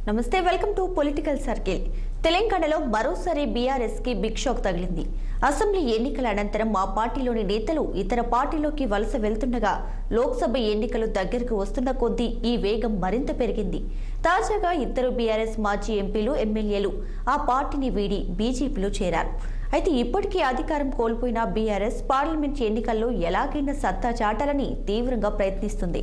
నమస్తే, welcome to political circle. తెలంగాణలో మరోసారి బీఆర్ఎస్ కి బిగ్ షాక్ తగిలింది. అసెంబ్లీ ఎన్నికల అనంతరం ఆ పార్టీలోని నేతలు ఇతర పార్టీలోకి వలస వెళ్తుండగా లోక్సభ ఎన్నికలు దగ్గరకు వస్తున్న కొద్దీ ఈ వేగం మరింత పెరిగింది. తాజాగా ఇద్దరు బీఆర్ఎస్ మాజీ ఎంపీలు, ఎమ్మెల్యేలు ఆ పార్టీని వీడి బీజేపీలో చేరారు. అయితే ఇప్పటికీ అధికారం కోల్పోయిన బీఆర్ఎస్ పార్లమెంట్ ఎన్నికల్లో ఎలాగైనా సత్తా చాటాలని తీవ్రంగా ప్రయత్నిస్తుంది.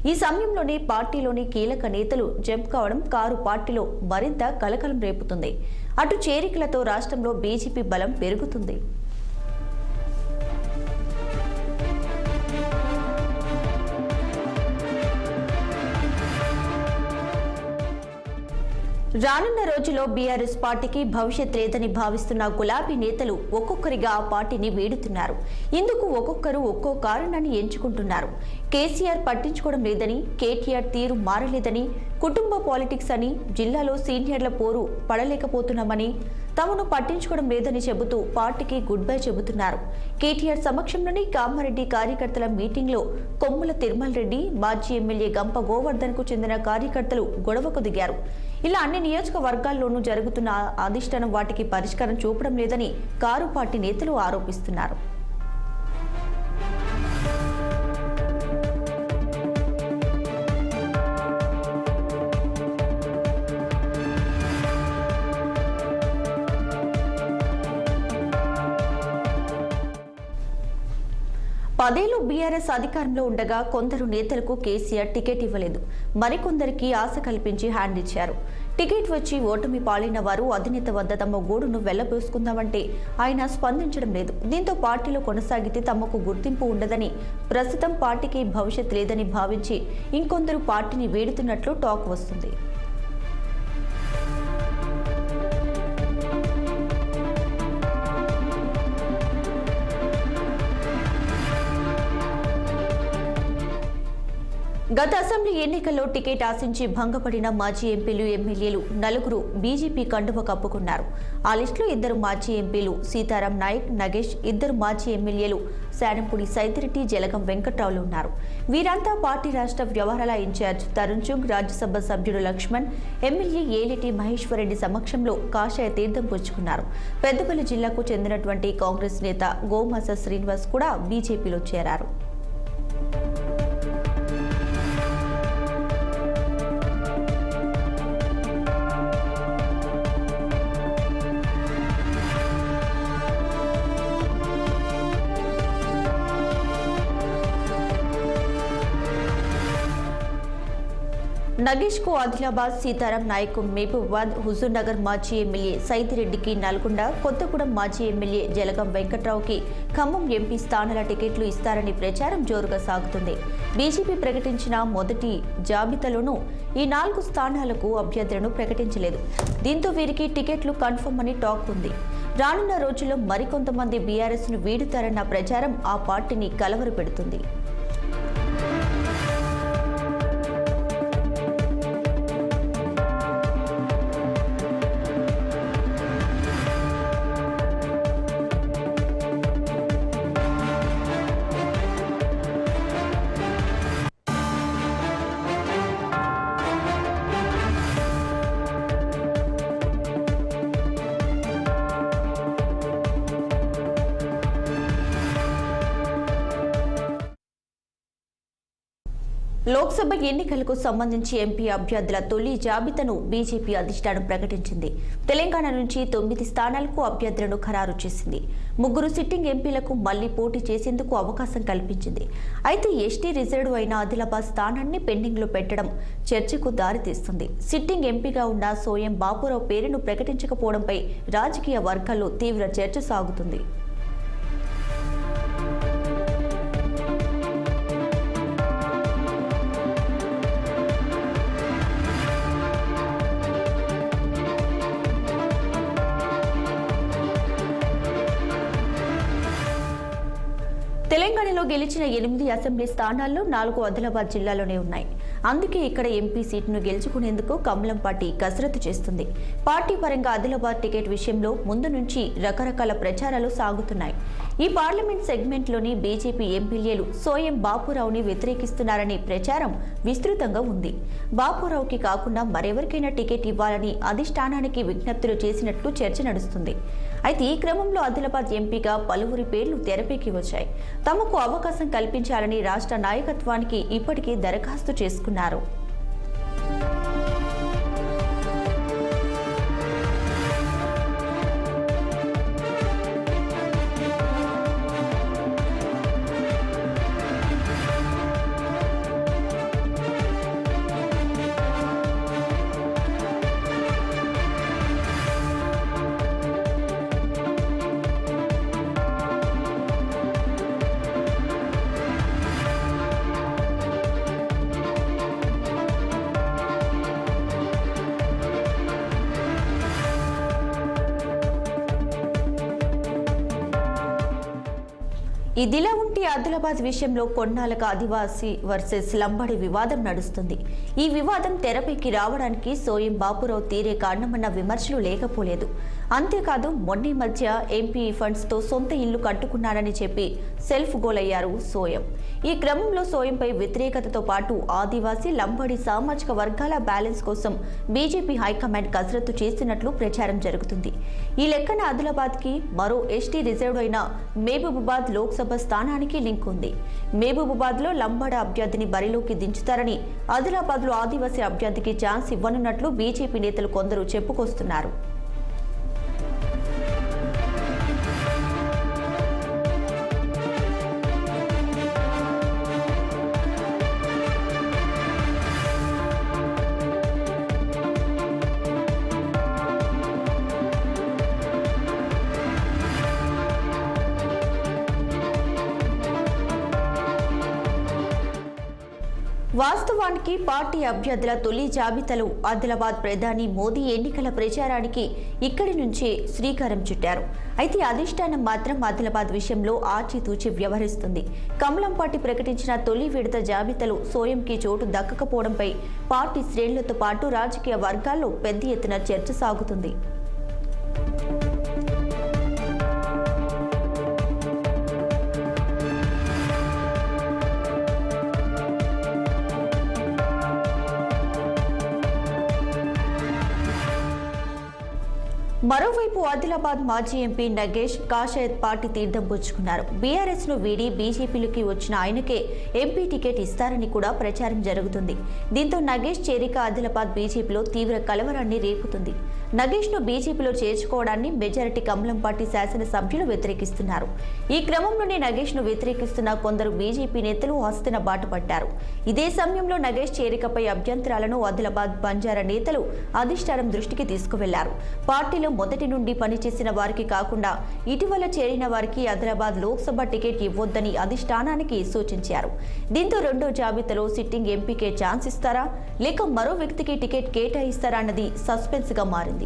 ఈ సమయంలోనే పార్టీలోని కీలక నేతలు జంప్ కావడం కారు పార్టీలో మరింత కలకలం రేపుతుంది. అటు చేరికలతో రాష్ట్రంలో బీజేపీ బలం పెరుగుతుంది. రానున్న రోజుల్లో బీఆర్ఎస్ పార్టీకి భవిష్యత్ లేదని భావిస్తున్న గులాబీ నేతలు ఒక్కొక్కరిగా ఆ పార్టీని వీడుతున్నారు. ఇందుకు ఒక్కొక్కరు ఒక్కో కారణాన్ని ఎంచుకుంటున్నారు. కేసీఆర్ పట్టించుకోవడం లేదని, కేటీఆర్ తీరు మారలేదని, కుటుంబ పాలిటిక్స్ అని, జిల్లాలో సీనియర్ల పోరు పడలేకపోతున్నామని, తమను పట్టించుకోవడం లేదని చెబుతూ పార్టీకి గుడ్ బై చెబుతున్నారు. కేటీఆర్ సమక్షంలోని కామారెడ్డి కార్యకర్తల మీటింగ్లో కొమ్ముల తిరుమల రెడ్డి, మాజీ ఎమ్మెల్యే గంప గోవర్ధన్ కు చెందిన కార్యకర్తలు గొడవకు దిగారు. ఇలా అన్ని నియోజకవర్గాల్లోనూ జరుగుతున్న అధిష్టానం వాటికి పరిష్కారం చూపడం లేదని కారు పార్టీ నేతలు ఆరోపిస్తున్నారు. పదేళ్లు బీఆర్ఎస్ అధికారంలో ఉండగా కొందరు నేతలకు కేసీఆర్ టికెట్ ఇవ్వలేదు. మరికొందరికి ఆశ కల్పించి హ్యాండ్ ఇచ్చారు. టికెట్ వచ్చి ఓటమి పాలైన వారు అధినేత వద్ద తమ గూడును వెళ్లబోసుకుందామంటే ఆయన స్పందించడం లేదు. దీంతో పార్టీలో కొనసాగితే తమకు గుర్తింపు ఉండదని, ప్రస్తుతం పార్టీకి భవిష్యత్ లేదని భావించి ఇంకొందరు పార్టీని వీడుతున్నట్లు టాక్ వస్తుంది. గత అసెంబ్లీ ఎన్నికల్లో టికెట్ ఆశించి భంగపడిన మాజీ ఎంపీలు, ఎమ్మెల్యేలు నలుగురు బీజేపీ కండువ కప్పుకున్నారు. ఆ లిస్టులో ఇద్దరు మాజీ ఎంపీలు సీతారాం నాయక్, నగేష్, ఇద్దరు మాజీ ఎమ్మెల్యేలు శానంపూడి సైదిరెడ్డి, జలగం వెంకట్రావులు ఉన్నారు. వీరంతా పార్టీ రాష్ట్ర వ్యవహారాల ఇన్ఛార్జ్ తరుణ్ చుగ్, రాజ్యసభ సభ్యుడు లక్ష్మణ్, ఎమ్మెల్యే ఏలేటి మహేశ్వరరెడ్డి సమక్షంలో కాషాయ తీర్థం పుచ్చుకున్నారు. పెద్దపల్లి జిల్లాకు చెందినటువంటి కాంగ్రెస్ నేత గోమాస శ్రీనివాస్ కూడా బీజేపీలో చేరారు. నగేష్ కు ఆదిలాబాద్, సీతారాం నాయక్ మహబూబాబాద్, హుజూర్ నగర్ మాజీ ఎమ్మెల్యే సైదిరెడ్డికి నల్గొండ, కొత్తగూడెం మాజీ ఎమ్మెల్యే జలగం వెంకట్రావుకి ఖమ్మం ఎంపీ స్థానాల టికెట్లు ఇస్తారని ప్రచారం జోరుగా సాగుతుంది. బీజేపీ ప్రకటించిన మొదటి జాబితాలోనూ ఈ 4 స్థానాలకు అభ్యర్థులను ప్రకటించలేదు. దీంతో వీరికి టికెట్లు కన్ఫర్మ్ అని టాక్ ఉంది. రానున్న రోజుల్లో మరికొంతమంది బీఆర్ఎస్ ను వీడుతారన్న ప్రచారం ఆ పార్టీని కలవరపెడుతుంది. లోక్సభ ఎన్నికలకు సంబంధించి ఎంపీ అభ్యర్థుల తొలి జాబితాను బీజేపీ అధిష్టానం ప్రకటించింది. తెలంగాణ నుంచి 9 స్థానాలకు అభ్యర్థులను ఖరారు చేసింది. 3 సిట్టింగ్ ఎంపీలకు మళ్లీ పోటీ చేసేందుకు అవకాశం కల్పించింది. అయితే ఎస్టీ రిజర్వ్ అయిన ఆదిలాబాద్ స్థానాన్ని పెండింగ్లో పెట్టడం చర్చకు దారితీస్తుంది. సిట్టింగ్ ఎంపీగా ఉన్న సోయం బాపురావు పేరును ప్రకటించకపోవడంపై రాజకీయ వర్గాల్లో తీవ్ర చర్చ సాగుతుంది. తెలంగాణలో గెలిచిన 8 అసెంబ్లీ స్థానాల్లో 4 ఆదిలాబాద్ జిల్లాలోనే ఉన్నాయి. అందుకే ఇక్కడ ఎంపీ సీటును గెలుచుకునేందుకు కమలం పార్టీ కసరత్తు చేస్తుంది. పార్టీ పరంగా ఆదిలాబాద్ టికెట్ విషయంలో ముందు నుంచి రకరకాల ప్రచారాలు సాగుతున్నాయి. ఈ పార్లమెంట్ సెగ్మెంట్లోని బీజేపీ ఎమ్మెల్యేలు సోయం బాపురావుని వ్యతిరేకిస్తున్నారనే ప్రచారం విస్తృతంగా ఉంది. బాపురావుకి కాకుండా మరెవరికైనా టికెట్ ఇవ్వాలని అధిష్టానానికి విజ్ఞప్తులు చేసినట్లు చర్చ నడుస్తుంది. అయితే ఈ క్రమంలో ఆదిలాబాద్ ఎంపీగా పలువురి పేర్లు తెరపైకి వచ్చాయి. తమకు అవకాశం కల్పించాలని రాష్ట్ర నాయకత్వానికి ఇప్పటికే దరఖాస్తు చేసుకున్నారు. ఇదిలా ఉంటే ఆదిలాబాద్ విషయంలో కొన్నాళ్ళకు ఆదివాసీ వర్సెస్ లంబాడి వివాదం నడుస్తుంది. ఈ వివాదం తెరపైకి రావడానికి సోయం బాపురావు తీరే కారణమన్న విమర్శలు లేకపోలేదు. అంతేకాదు మొన్న మధ్య ఎంపీ ఫండ్స్తో సొంత ఇల్లు కట్టుకున్నారని చెప్పి సెల్ఫ్ గోల్ అయ్యారు సోయం. ఈ క్రమంలో సోయంపై వ్యతిరేకతతో పాటు ఆదివాసీ లంబాడి సామాజిక వర్గాల బ్యాలెన్స్ కోసం బీజేపీ హైకమాండ్ కసరత్తు చేస్తున్నట్లు ప్రచారం జరుగుతుంది. ఈ లెక్కన ఆదిలాబాద్కి మరో ఎస్టీ రిజర్వ్డ్ అయిన మహబూబాబాద్ లోక్సభ స్థానానికి లింక్ ఉంది. మహబూబాబాద్లో లంబాడ అభ్యర్థిని బరిలోకి దించుతారని, ఆదిలాబాద్లో ఆదివాసీ అభ్యర్థికి ఛాన్స్ ఇవ్వనున్నట్లు బీజేపీ నేతలు కొందరు చెప్పుకొస్తున్నారు. వాస్తవానికి పార్టీ అభ్యర్థుల తొలి జాబితాలో ఆదిలాబాద్ ప్రధాని మోదీ ఎన్నికల ప్రచారానికి ఇక్కడి నుంచే శ్రీకారం చుట్టారు. అయితే అధిష్టానం మాత్రం ఆదిలాబాద్ విషయంలో ఆచితూచి వ్యవహరిస్తుంది. కమలం పార్టీ ప్రకటించిన తొలి విడత జాబితాలో సోయంకి చోటు దక్కకపోవడంపై పార్టీ శ్రేణులతో పాటు రాజకీయ వర్గాల్లో పెద్ద ఎత్తున చర్చ సాగుతుంది. మరోవైపు ఆదిలాబాద్ మాజీ ఎంపీ నగేష్ కాషాయత్ పార్టీ తీర్థం పుచ్చుకున్నారు. బీఆర్ఎస్ ను వీడి బీజేపీలోకి వచ్చిన ఆయనకే ఎంపీ టికెట్ ఇస్తారని కూడా ప్రచారం జరుగుతుంది. దీంతో నగేష్ చేరిక ఆదిలాబాద్ బీజేపీలో తీవ్ర కలవరాన్ని రేపుతుంది. నగేష్ ను బీజేపీలో చేర్చుకోవడాన్ని మెజారిటీ కమలం పార్టీ శాసనసభ్యులు వ్యతిరేకిస్తున్నారు. ఈ క్రమంలోనే నగేష్ ను వ్యతిరేకిస్తున్న కొందరు బీజేపీ నేతలు హస్తిన బాట పట్టారు. ఇదే సమయంలో నగేష్ చేరికపై అభ్యంతరాలను ఆదిలాబాద్ బంజారా నేతలు అధిష్టానం దృష్టికి తీసుకువెళ్లారు. పార్టీలో మొదటి నుండి పనిచేసిన వారికి కాకుండా ఇటీవల చేరిన వారికి ఆదిలాబాద్ లోక్సభ టికెట్ ఇవ్వొద్దని అధిష్టానానికి సూచించారు. దీంతో రెండో జాబితాలో సిట్టింగ్ ఎంపీకే ఛాన్స్ ఇస్తారా లేక మరో వ్యక్తికి టికెట్ కేటాయిస్తారా అన్నది సస్పెన్స్ గా మారింది.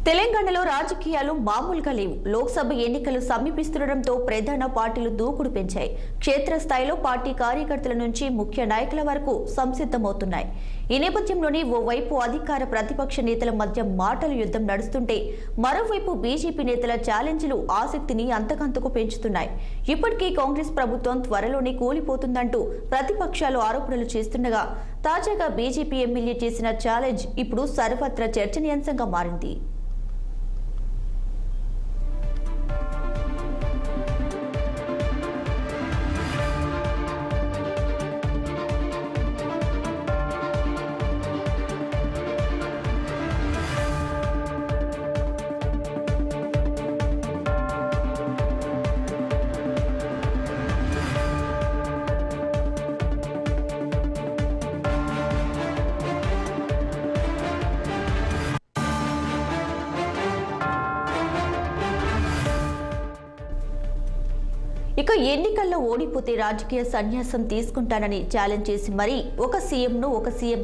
తెలంగాణలో రాజకీయాలు మామూలుగా లేవు. లోక్సభ ఎన్నికలు సమీపిస్తుండటంతో ప్రధాన పార్టీలు దూకుడు పెంచాయి. క్షేత్రస్థాయిలో పార్టీ కార్యకర్తల నుంచి ముఖ్య నాయకుల వరకు సంసిద్ధమవుతున్నాయి. ఈ నేపథ్యంలోనే ఓవైపు అధికార ప్రతిపక్ష నేతల మధ్య మాటల యుద్ధం నడుస్తుంటే మరోవైపు బీజేపీ నేతల ఛాలెంజ్లు ఆసక్తిని అంతకంతకు పెంచుతున్నాయి. ఇప్పటికీ కాంగ్రెస్ ప్రభుత్వం త్వరలోనే కూలిపోతుందంటూ ప్రతిపక్షాలు ఆరోపణలు చేస్తుండగా తాజాగా బీజేపీ ఎమ్మెల్యే చేసిన ఛాలెంజ్ ఇప్పుడు సర్వత్రా చర్చనీయాంశంగా మారింది. ఇక ఎన్నికల్లో ఓడిపోతే రాజకీయ సన్యాసం తీసుకుంటానని ఛాలెంజ్ చేసి మరీ ఒక సీఎం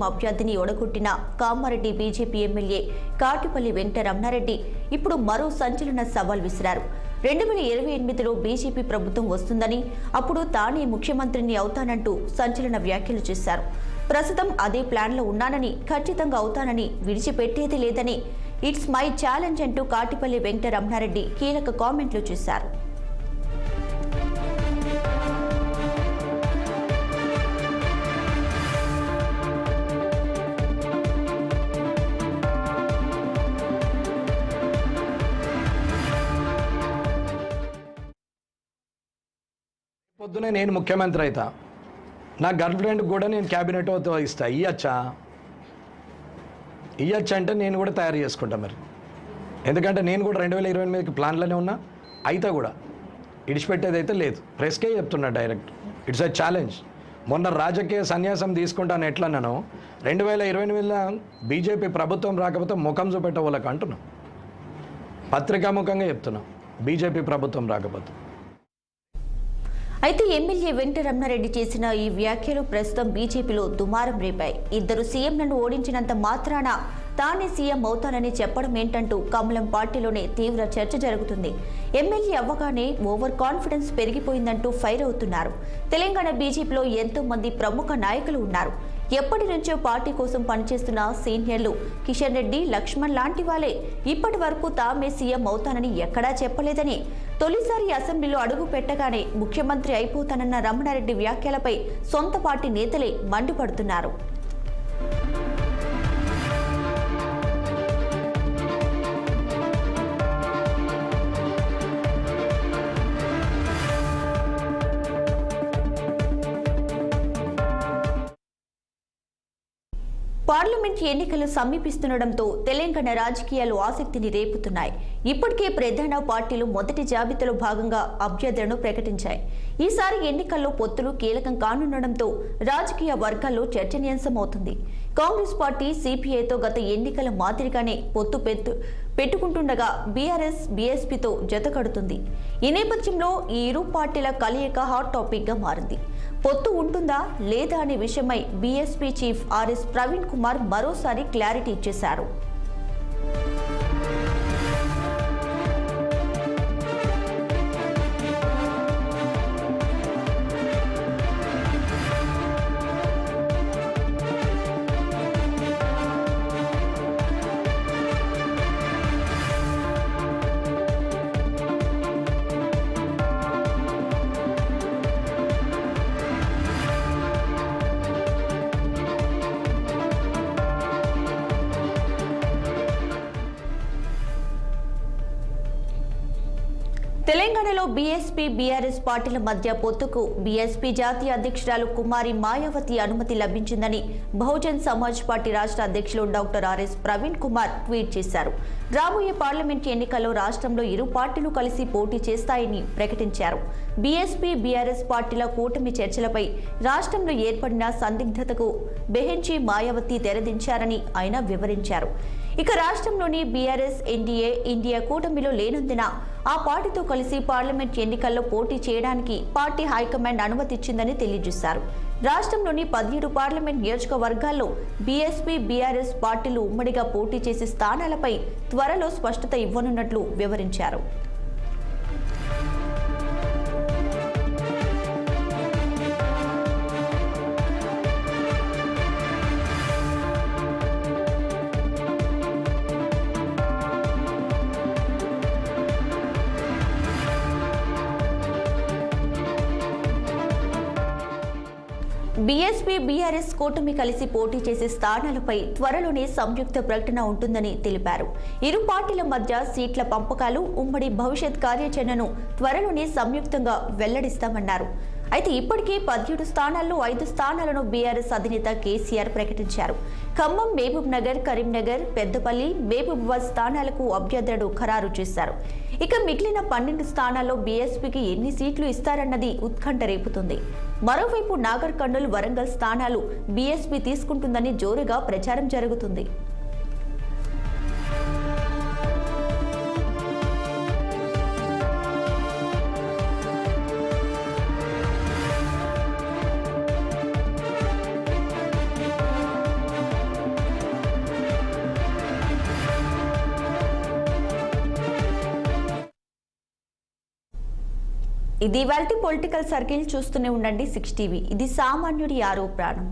అభ్యర్థిని ఒడగొట్టిన కామారెడ్డి బీజేపీ ఎమ్మెల్యే కాటిపల్లి వెంకట రమణారెడ్డి ఇప్పుడు మరో సంచలన సవాల్ విసిరారు. 2028లో బీజేపీ ప్రభుత్వం వస్తుందని, అప్పుడు తానే ముఖ్యమంత్రిని అవుతానంటూ సంచలన వ్యాఖ్యలు చేశారు. ప్రస్తుతం అదే ప్లాన్లో ఉన్నానని, ఖచ్చితంగా అవుతానని, విడిచిపెట్టేది లేదని, ఇట్స్ మై ఛాలెంజ్ అంటూ కాటిపల్లి వెంకట రమణారెడ్డి కీలక కామెంట్లు చేశారు. పొద్దునే నేను ముఖ్యమంత్రి అవుతా, నా గర్ల్ ఫ్రెండ్ కూడా నేను క్యాబినెట్ ఇస్తా, ఇయ్యచ్చా అంటే నేను కూడా తయారు చేసుకుంటా. మరి ఎందుకంటే నేను కూడా 2028 ప్లాన్లోనే ఉన్నా, అయితే కూడా ఇడిచిపెట్టేది అయితే లేదు. ప్రెస్కే చెప్తున్నా డైరెక్ట్, ఇట్స్ ఎ ఛాలెంజ్. మొన్న రాజకీయ సన్యాసం తీసుకుంటాను ఎట్లన్నానో 2028లో బీజేపీ ప్రభుత్వం రాకపోతే ముఖం చూపెట్టవాళ్ళకి అంటున్నాం, పత్రికాముఖంగా చెప్తున్నాం, బీజేపీ ప్రభుత్వం రాకపోతే. అయితే ఎమ్మెల్యే వెంకట రమణారెడ్డి చేసిన ఈ వ్యాఖ్యలు ప్రస్తుతం బీజేపీలో దుమారం రేపాయి. ఇద్దరు సీఎంలను ఓడించినంత మాత్రాన తానే సీఎం అవుతానని చెప్పడం ఏంటంటూ కమలం పార్టీలోనే తీవ్ర చర్చ జరుగుతుంది. ఎమ్మెల్యే అవ్వగానే ఓవర్ కాన్ఫిడెన్స్ పెరిగిపోయిందంటూ ఫైర్ అవుతున్నారు. తెలంగాణ బీజేపీలో ఎంతో మంది ప్రముఖ నాయకులు ఉన్నారు. ఎప్పటి నుంచో పార్టీ కోసం పనిచేస్తున్న సీనియర్లు కిషన్ రెడ్డి, లక్ష్మణ్ లాంటి వాళ్ళే ఇప్పటి వరకు తామే సీఎం అవుతానని ఎక్కడా చెప్పలేదని, తొలిసారి అసెంబ్లీలో అడుగు పెట్టగానే ముఖ్యమంత్రి అయిపోతానన్న రమణారెడ్డి వ్యాఖ్యలపై సొంత పార్టీ నేతలే మండిపడుతున్నారు. పార్లమెంట్ ఎన్నికలు సమీపిస్తుండటంతో తెలంగాణ రాజకీయాలు ఆసక్తిని రేపుతున్నాయి. ఇప్పటికే ప్రధాన పార్టీలు మొదటి జాబితాలో భాగంగా అభ్యర్థులను ప్రకటించాయి. ఈసారి ఎన్నికల్లో పొత్తులు కీలకం కానుండటంతో రాజకీయ వర్గాల్లో చర్చనీయాంశమవుతుంది. కాంగ్రెస్ పార్టీ సిపిఐతో గత ఎన్నికల మాదిరిగానే పొత్తు పెట్టుకుంటుండగా బీఆర్ఎస్ బీఎస్పీతో జతకడుతుంది. ఈ నేపథ్యంలో ఈ ఇరు పార్టీల కలయిక హాట్ టాపిక్ గా మారింది. పొత్తు ఉంటుందా లేదా అనే విషయమై BSP chief RS Praveen Kumar మరోసారి క్లారిటీ ఇచ్చేశారు. తెలంగాణలో బీఎస్పీ బీఆర్ఎస్ పార్టీల మధ్య పొత్తుకు బీఎస్పీ జాతీయ అధ్యక్షురాలు కుమారి మాయావతి అనుమతి లభించిందని బహుజన్ సమాజ్ పార్టీ రాష్ట్ర అధ్యక్షులు doctor RS Praveen Kumar tweet చేశారు. రాబోయే పార్లమెంట్ ఎన్నికల్లో రాష్ట్రంలో ఇరు పార్టీలు కలిసి పోటీ చేస్తాయని ప్రకటించారు. బీఎస్పీ బీఆర్ఎస్ పార్టీల కూటమి చర్చలపై రాష్ట్రంలో ఏర్పడిన సందిగ్ధతకు బెహెంచి మాయావతి తెరదించారని ఆయన వివరించారు. ఇక రాష్ట్రంలోని బీఆర్ఎస్ ఎన్డీఏ ఇండియా కూటమిలో లేనందున ఆ పార్టీతో కలిసి పార్లమెంట్ ఎన్నికల్లో పోటీ చేయడానికి పార్టీ హైకమాండ్ అనుమతిచ్చిందని తెలియజేశారు. రాష్ట్రంలోని 17 పార్లమెంట్ నియోజకవర్గాల్లో బీఎస్పీ బీఆర్ఎస్ పార్టీలు ఉమ్మడిగా పోటీ చేసే స్థానాలపై త్వరలో స్పష్టత ఇవ్వనున్నట్లు వివరించారు. బీఎస్పీ బీఆర్ఎస్ కూటమి కలిసి పోటీ చేసే స్థానాలపై త్వరలోనే సంయుక్త ప్రకటన ఉంటుందని తెలిపారు. ఇరు పార్టీల మధ్య సీట్ల పంపకాలు, ఉమ్మడి భవిష్యత్ కార్యాచరణను త్వరలోనే సంయుక్తంగా వెల్లడిస్తామన్నారు. అయితే ఇప్పటికే 17 స్థానాల్లో 5 స్థానాలను బీఆర్ఎస్ అధినేత కేసీఆర్ ప్రకటించారు. ఖమ్మం, మహబూబ్ నగర్, కరీంనగర్, పెద్దపల్లి, మహబూబాబాద్ స్థానాలకు అభ్యర్థులను ఖరారు చేశారు. ఇక మిగిలిన 12 స్థానాల్లో బీఎస్పీకి ఎన్ని సీట్లు ఇస్తారన్నది ఉత్కంఠ రేపుతుంది. మరోవైపు నాగర్ కర్నూల్, వరంగల్ స్థానాలు బీఎస్పీ తీసుకుంటుందని జోరుగా ప్రచారం జరుగుతుంది. ఇది ఇవాల్టి పొలిటికల్ సర్కిల్. చూస్తూనే ఉండండి 6 టీవీ. ఇది సామాన్యుడి ఆరో ప్రాణం.